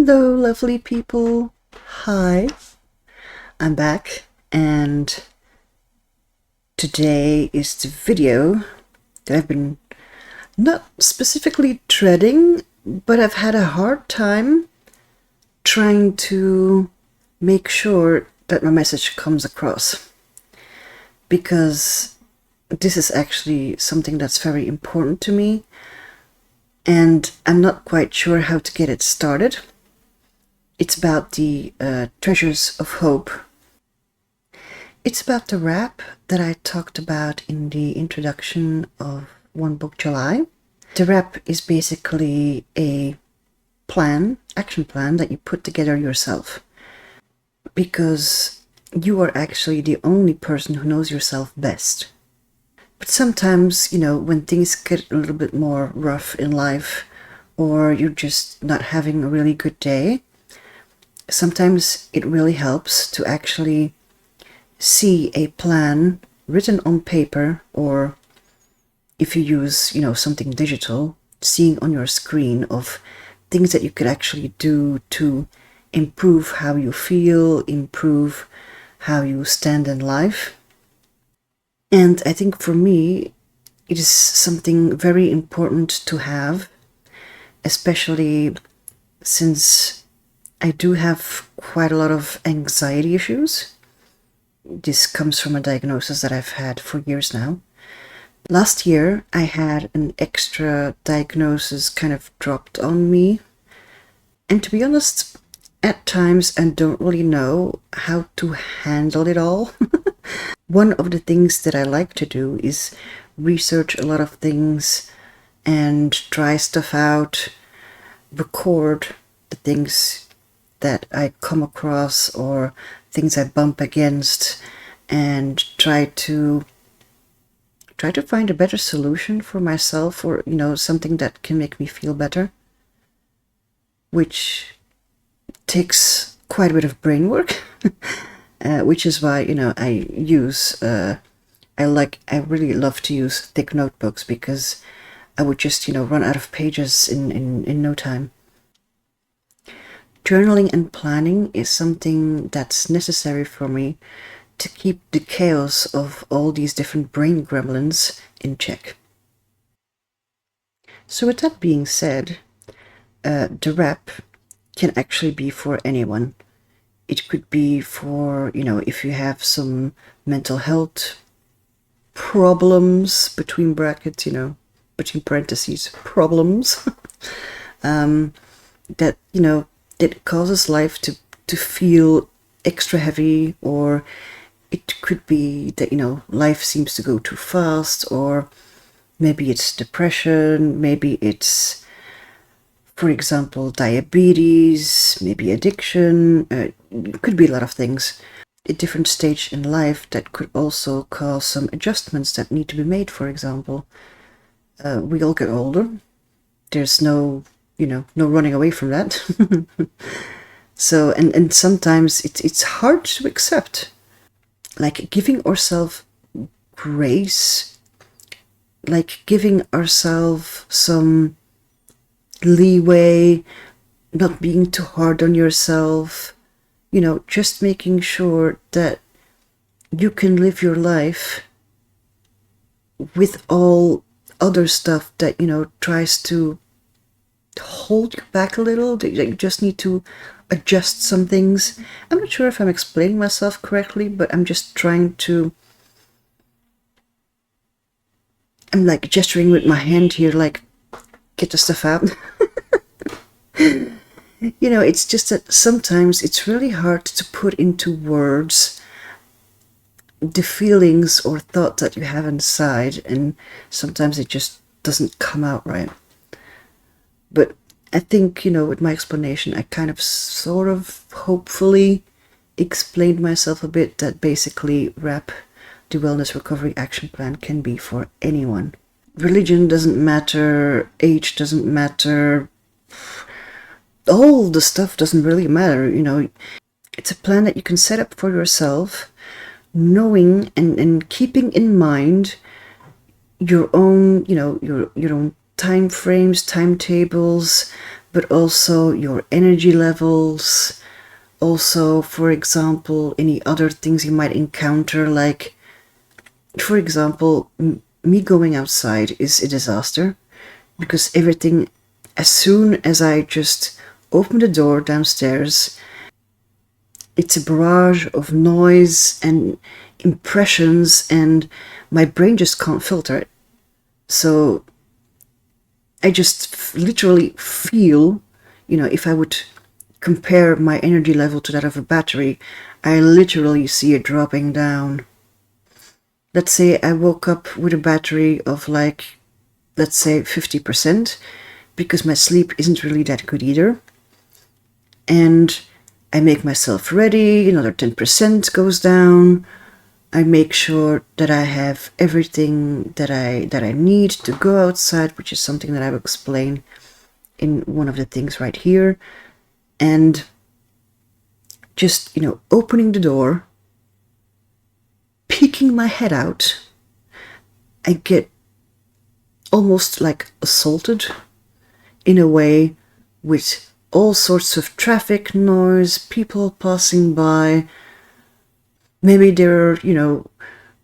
Hello, lovely people. Hi, I'm back, and today is the video that I've been not specifically dreading, but I've had a hard time trying to make sure that my message comes across, because this is actually something that's very important to me, and I'm not quite sure how to get it started. It's about the treasures of hope. It's about the wrap that I talked about in the introduction of One Book July. The wrap is basically a action plan that you put together yourself, because you are actually the only person who knows yourself best. But sometimes, when things get a little bit more rough in life, or you're just not having a really good day, sometimes it really helps to actually see a plan written on paper, or if you use, something digital, seeing on your screen of things that you could actually do to improve how you feel, improve how you stand in life. And I think for me, it is something very important to have, especially since I do have quite a lot of anxiety issues. This comes from a diagnosis that I've had for years now. Last year, I had an extra diagnosis kind of dropped on me. And to be honest, at times I don't really know how to handle it all. One of the things that I like to do is research a lot of things and try stuff out, record the things that I come across or things I bump against, and try to find a better solution for myself, or something that can make me feel better, which takes quite a bit of brain work. Which is why I use I really love to use thick notebooks, because I would just run out of pages in no time. Journaling and planning is something that's necessary for me to keep the chaos of all these different brain gremlins in check. So with that being said, the wrap can actually be for anyone. It could be for, if you have some mental health problems, between brackets, between parentheses, problems, that, that causes life to feel extra heavy, or it could be that, life seems to go too fast, or maybe it's depression, maybe it's, for example, diabetes, maybe addiction. It could be a lot of things. A different stage in life that could also cause some adjustments that need to be made, for example. We all get older. There's no running away from that. So, and sometimes it's hard to accept. Like giving ourselves grace, like giving ourselves some leeway, not being too hard on yourself, just making sure that you can live your life with all other stuff that, tries to hold you back a little. That you just need to adjust some things. I'm not sure if I'm explaining myself correctly, but I'm just trying to, I'm like gesturing with my hand here, like, get the stuff out. It's just that sometimes it's really hard to put into words the feelings or thought that you have inside, and sometimes it just doesn't come out right. But I think, with my explanation, I kind of sort of hopefully explained myself a bit, that basically wrap, the Wellness Recovery Action Plan, can be for anyone. Religion doesn't matter, age doesn't matter, all the stuff doesn't really matter. It's a plan that you can set up for yourself, knowing and keeping in mind your own, your own time frames, timetables, but also your energy levels. Also, for example, any other things you might encounter, like, for example, me going outside is a disaster because everything, as soon as I just open the door downstairs, it's a barrage of noise and impressions, and my brain just can't filter it. So I just literally feel, if I would compare my energy level to that of a battery, I literally see it dropping down. Let's say I woke up with a battery of like, let's say 50%, because my sleep isn't really that good either. And I make myself ready, another 10% goes down. I make sure that I have everything that I need to go outside, which is something that I will explain in one of the things right here. And just, opening the door, peeking my head out, I get almost like assaulted in a way with all sorts of traffic noise, people passing by. Maybe there are,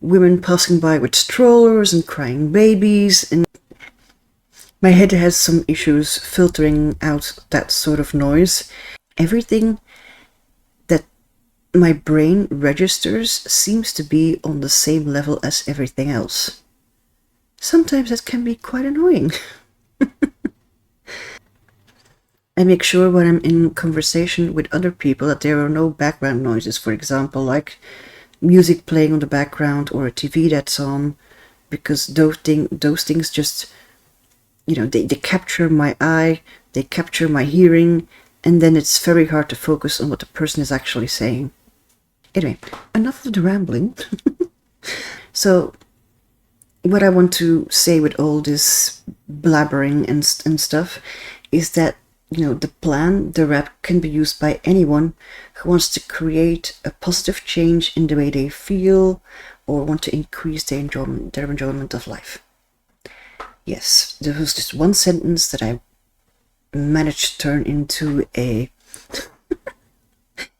women passing by with strollers and crying babies, and my head has some issues filtering out that sort of noise. Everything that my brain registers seems to be on the same level as everything else. Sometimes that can be quite annoying. I make sure when I'm in conversation with other people that there are no background noises, for example, like music playing on the background or a TV that's on, because those things just, they capture my eye, they capture my hearing, and then it's very hard to focus on what the person is actually saying. Anyway, enough of the rambling. So what I want to say with all this blabbering and stuff is that, the plan, the rep, can be used by anyone who wants to create a positive change in the way they feel or want to increase their enjoyment of life. Yes, there was just one sentence that I managed to turn into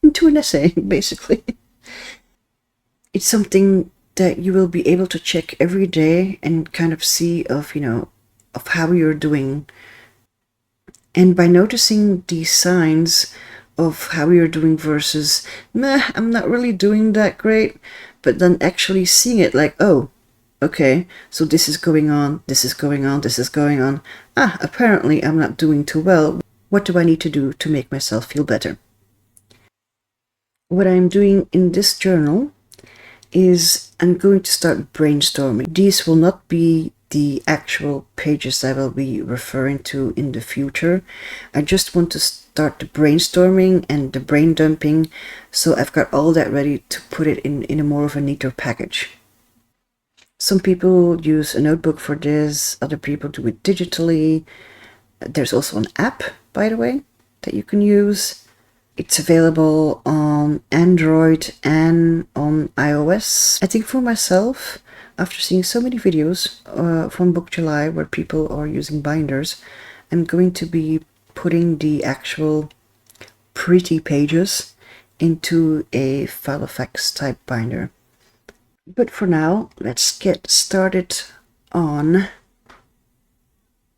into an essay, basically. It's something that you will be able to check every day and kind of see of how you're doing. And by noticing these signs of how you're doing versus, I'm not really doing that great, but then actually seeing it like, oh, okay, so this is going on, this is going on, this is going on. Apparently I'm not doing too well. What do I need to do to make myself feel better? What I'm doing in this journal is I'm going to start brainstorming. These will not be the actual pages I will be referring to in the future. I just want to start the brainstorming and the brain dumping, so I've got all that ready to put it in a more of a neater package. Some people use a notebook for this, other people do it digitally. There's also an app, by the way, that you can use. It's available on Android and on iOS. I think for myself, after seeing so many videos from Book July where people are using binders, I'm going to be putting the actual pretty pages into a Filofax type binder. But for now, let's get started on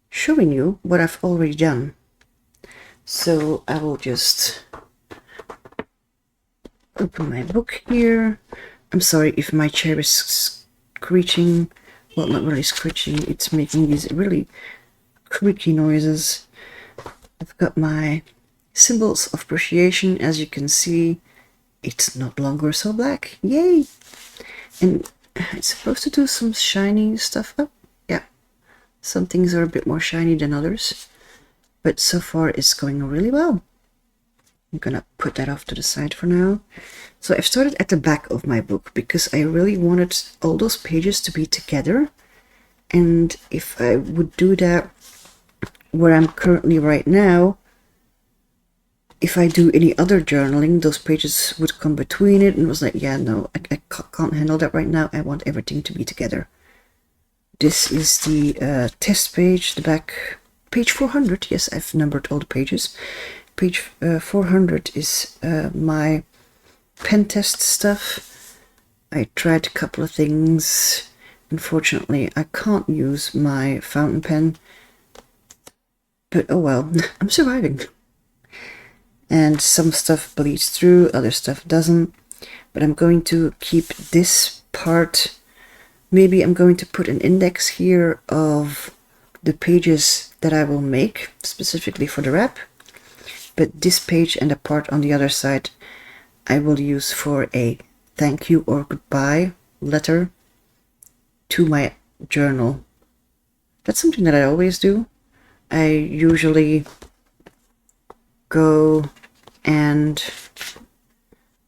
showing you what I've already done. So I will just open my book here. I'm sorry if my chair is screeching. Well, not really screeching, it's making these really creaky noises. I've got my symbols of appreciation. As you can see, it's not longer so black. Yay! And it's supposed to do some shiny stuff up. Yeah, some things are a bit more shiny than others, but so far it's going really well. I'm gonna put that off to the side for now. So I've started at the back of my book because I really wanted all those pages to be together. And if I would do that where I'm currently right now, if I do any other journaling, those pages would come between it, and was like, yeah, no, I can't handle that right now. I want everything to be together. This is the test page, the back page 400. Yes, I've numbered all the pages. Page 400 is my pen test stuff. I tried a couple of things. Unfortunately, I can't use my fountain pen, but oh well, I'm surviving. And some stuff bleeds through, other stuff doesn't. But I'm going to keep this part. Maybe I'm going to put an index here of the pages that I will make specifically for the wrap. But this page and the part on the other side I will use for a thank you or goodbye letter to my journal. That's something that I always do. I usually go and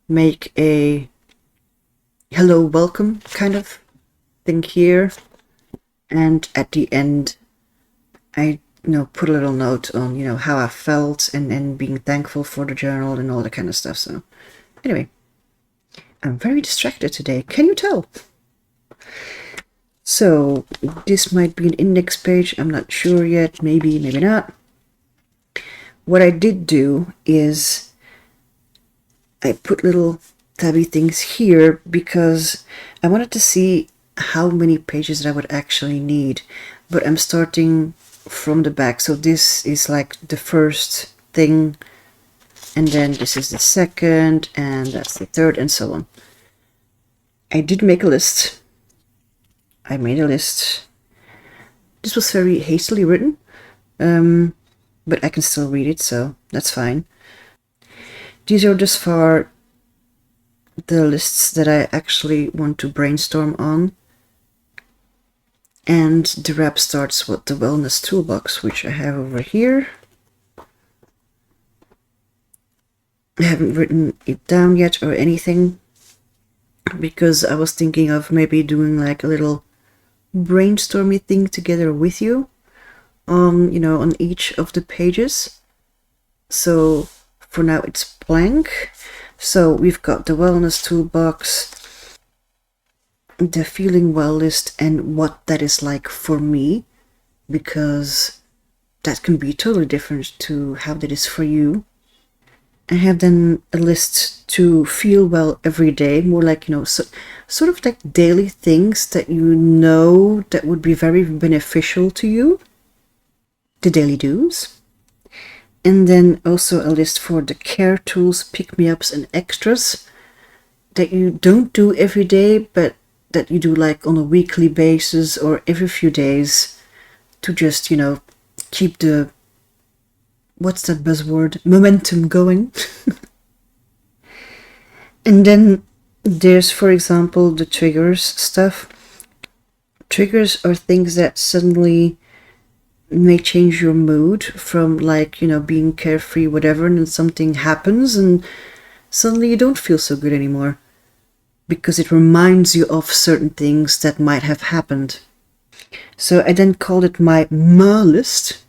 make a hello, welcome kind of thing here, and at the end I put a little note on how I felt and being thankful for the journal and all that kind of stuff. So anyway, I'm very distracted today, can you tell? So this might be an index page, I'm not sure yet, maybe not. What I did do is I put little tabby things here because I wanted to see how many pages that I would actually need, but I'm starting from the back. So this is like the first thing, and then this is the second, and that's the third, and so on. I did make a list. I made a list. This was very hastily written, but I can still read it, so that's fine. These are thus far the lists that I actually want to brainstorm on. And the wrap starts with the wellness toolbox, which I have over here. I haven't written it down yet or anything, because I was thinking of maybe doing like a little brainstormy thing together with you on, on each of the pages. So for now it's blank. So we've got the wellness toolbox, the feeling well list, and what that is like for me, because that can be totally different to how that is for you. I have then a list to feel well every day, more like, sort of like daily things that that would be very beneficial to you, the daily do's. And then also a list for the care tools, pick-me-ups and extras that you don't do every day, but that you do like on a weekly basis or every few days to just, keep the, what's that buzzword, momentum going. And then there's, for example, the triggers stuff. Triggers are things that suddenly may change your mood from like, being carefree, whatever, and then something happens and suddenly you don't feel so good anymore because it reminds you of certain things that might have happened. So I then called it my list.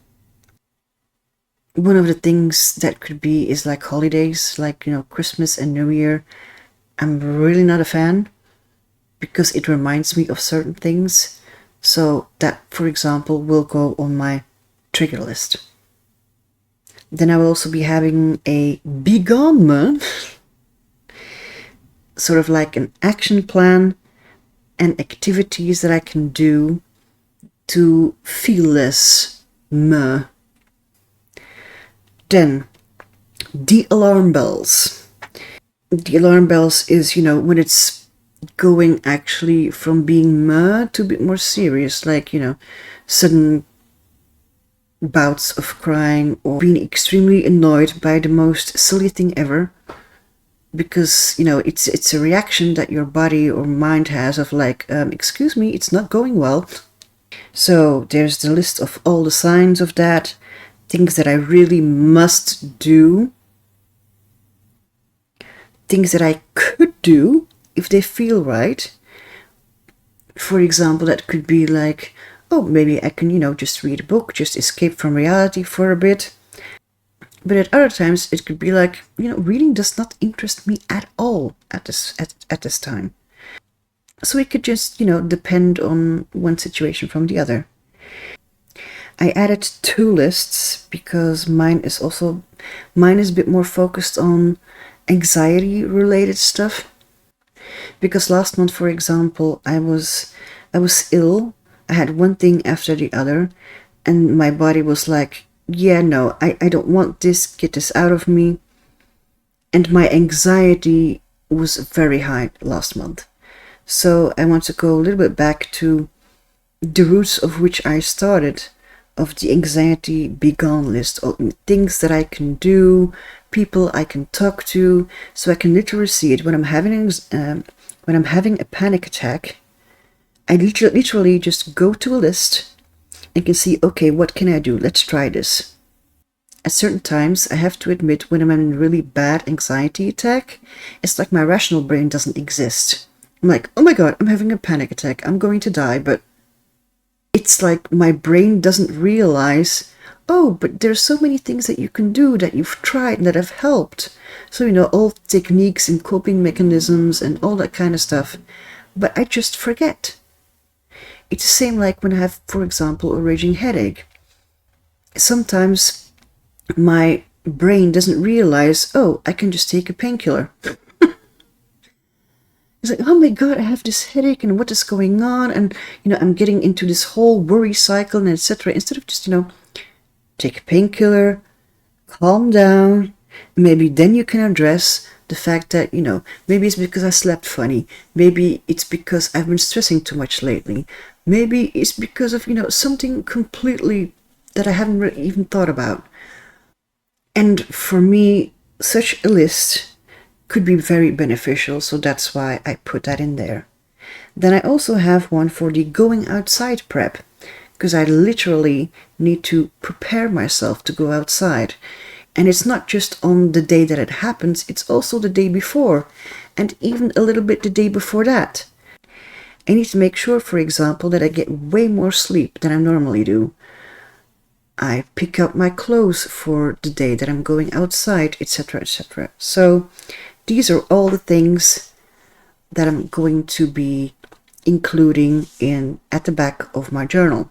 One of the things that could be is like holidays, like, Christmas and New Year. I'm really not a fan because it reminds me of certain things. So that, for example, will go on my trigger list. Then I will also be having a begone, sort of like an action plan and activities that I can do to feel less meh. Then the alarm bells. The alarm bells is, when it's going actually from being meh to a bit more serious, like, sudden bouts of crying or being extremely annoyed by the most silly thing ever, because it's a reaction that your body or mind has of like, excuse me, it's not going well. So there's the list of all the signs of that, things that I really must do, things that I could do if they feel right. For example, that could be like, oh, maybe I can, just read a book, just escape from reality for a bit. But at other times, it could be like, reading does not interest me at all at this time. So it could just, depend on one situation from the other. I added 2 lists because mine is a bit more focused on anxiety related stuff. Because last month, for example, I was ill. I had one thing after the other, and my body was like, yeah, no, I don't want this, get this out of me. And my anxiety was very high last month. So I want to go a little bit back to the roots of which I started, of the anxiety be gone list, of things that I can do, people I can talk to, so I can literally see it when I'm having a panic attack. I literally just go to a list and can see, okay, what can I do? Let's try this. At certain times, I have to admit, when I'm in a really bad anxiety attack, it's like my rational brain doesn't exist. I'm like, oh my god, I'm having a panic attack, I'm going to die, but it's like my brain doesn't realize, oh, but there's so many things that you can do that you've tried and that have helped. So, all techniques and coping mechanisms and all that kind of stuff. But I just forget. It's the same like when I have, for example, a raging headache. Sometimes my brain doesn't realize, oh, I can just take a painkiller. It's like, oh my god, I have this headache and what is going on? And, I'm getting into this whole worry cycle and etc. Instead of just, take a painkiller, calm down. Maybe then you can address the fact that, maybe it's because I slept funny. Maybe it's because I've been stressing too much lately. Maybe it's because of, something completely that I haven't really even thought about. And for me, such a list could be very beneficial, so that's why I put that in there. Then I also have one for the going outside prep, because I literally need to prepare myself to go outside. And it's not just on the day that it happens, it's also the day before, and even a little bit the day before that. I need to make sure, for example, that I get way more sleep than I normally do. I pick up my clothes for the day that I'm going outside, etc., etc. So these are all the things that I'm going to be including at the back of my journal.